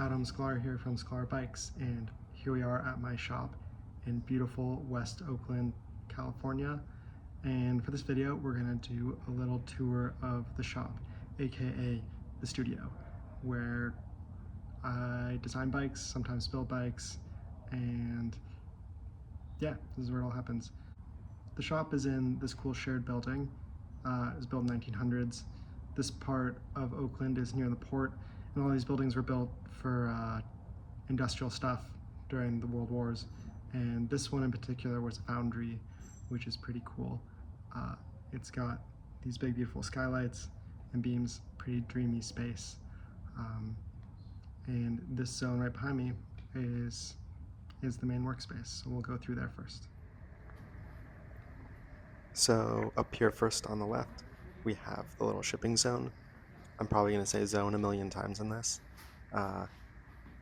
Adam Sklar here from Sklar Bikes, and here we are at my shop in beautiful West Oakland, California. And for this video, we're gonna do a little tour of the shop, aka the studio, where I design bikes, sometimes build bikes, and yeah, this is where it all happens. The shop is in this cool shared building. It was built in the 1900s. This part of Oakland is near the port, and all these buildings were built for industrial stuff during the World Wars. And this one in particular was a foundry, which is pretty cool. It's got these big, beautiful skylights and beams, pretty dreamy space. And this zone right behind me is the main workspace, so we'll go through there first. So up here first on the left, we have the little shipping zone. I'm probably going to say zone a million times in this.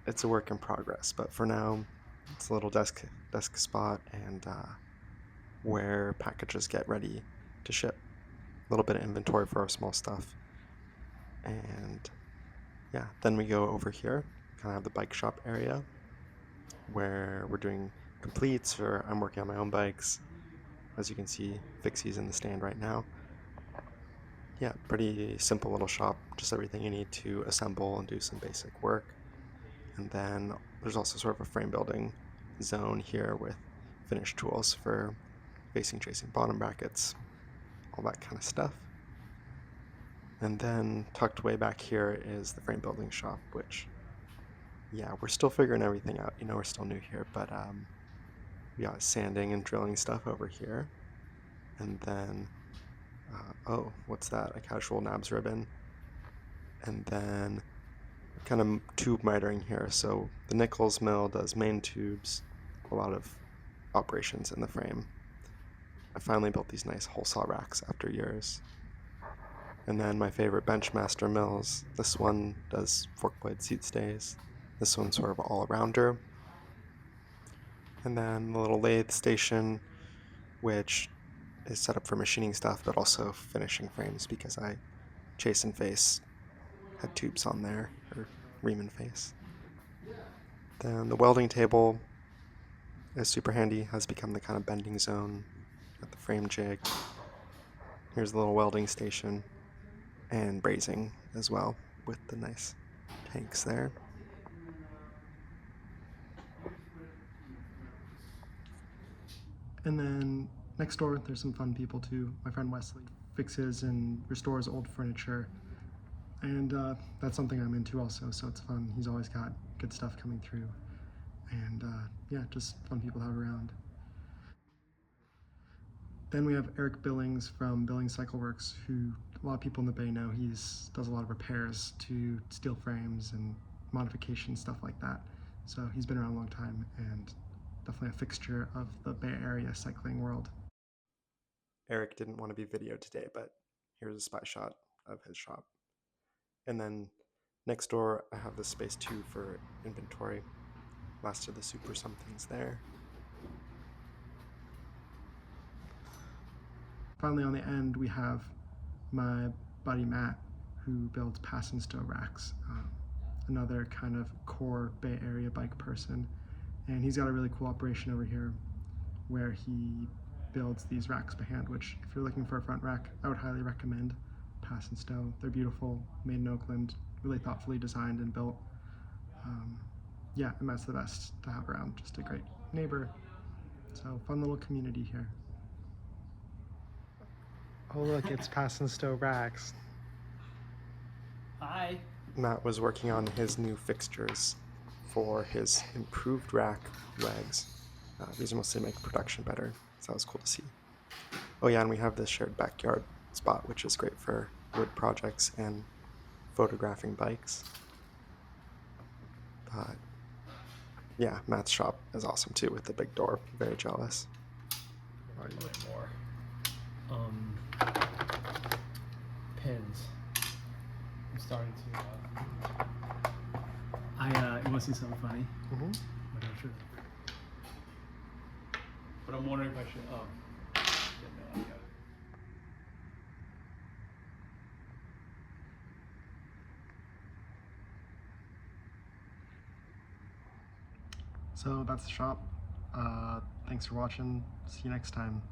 It's a work in progress, but for now, it's a little desk spot and where packages get ready to ship. A little bit of inventory for our small stuff. And yeah, then we go over here, kind of have the bike shop area where we're doing completes, or I'm working on my own bikes. As you can see, Fixie's in the stand right now. Yeah, pretty simple little shop, just everything you need to assemble and do some basic work. And then there's also sort of a frame building zone here with finished tools for facing, chasing, bottom brackets, all that kind of stuff. And then tucked way back here is the frame building shop, which, yeah, we're still figuring everything out. You know, we're still new here, but we got sanding and drilling stuff over here. And then, oh, what's that? A casual nabs ribbon. And then kind of tube mitering here. So the Nichols mill does main tubes, a lot of operations in the frame. I finally built these nice hole saw racks after years. And then my favorite Benchmaster mills. This one does fork blade seat stays. This one's sort of all-arounder. And then the little lathe station, which is set up for machining stuff, but also finishing frames because I chase and face had tubes on there, or ream and face. Then the welding table is super handy, has become the kind of bending zone at the frame jig. Here's the little welding station and brazing as well with the nice tanks there. And then next door, there's some fun people too. My friend Wesley fixes and restores old furniture, and that's something I'm into also, so it's fun. He's always got good stuff coming through, and yeah, just fun people to have around. Then we have Eric Billings from Billings Cycle Works, who a lot of people in the Bay know. He does a lot of repairs to steel frames and modification, stuff like that. So he's been around a long time and definitely a fixture of the Bay Area cycling world. Eric didn't want to be videoed today, but here's a spy shot of his shop. And then next door, I have this space too for inventory. Last of the SuperSomethings there. Finally, on the end, we have my buddy Matt, who builds pass and stow racks. Another kind of core Bay Area bike person. And he's got a really cool operation over here where he builds these racks by hand, which if you're looking for a front rack, I would highly recommend Pass and Stow. They're beautiful, made in Oakland, really thoughtfully designed and built. Yeah, and Matt's the best to have around, just a great neighbor. So fun little community here. Oh look, it's Pass and Stow racks. Hi. Matt was working on his new fixtures for his improved rack legs. These are mostly to make production better, so that was cool to see. Oh yeah, and we have this shared backyard spot, which is great for wood projects and photographing bikes. But yeah, Matt's shop is awesome too with the big door. Very jealous. Already way more. Pins. I'm starting to. You want to see something funny? Mm-hmm. But I'm wondering if I should. Oh. Yeah, no, I got it. So that's the shop. Thanks for watching. See you next time.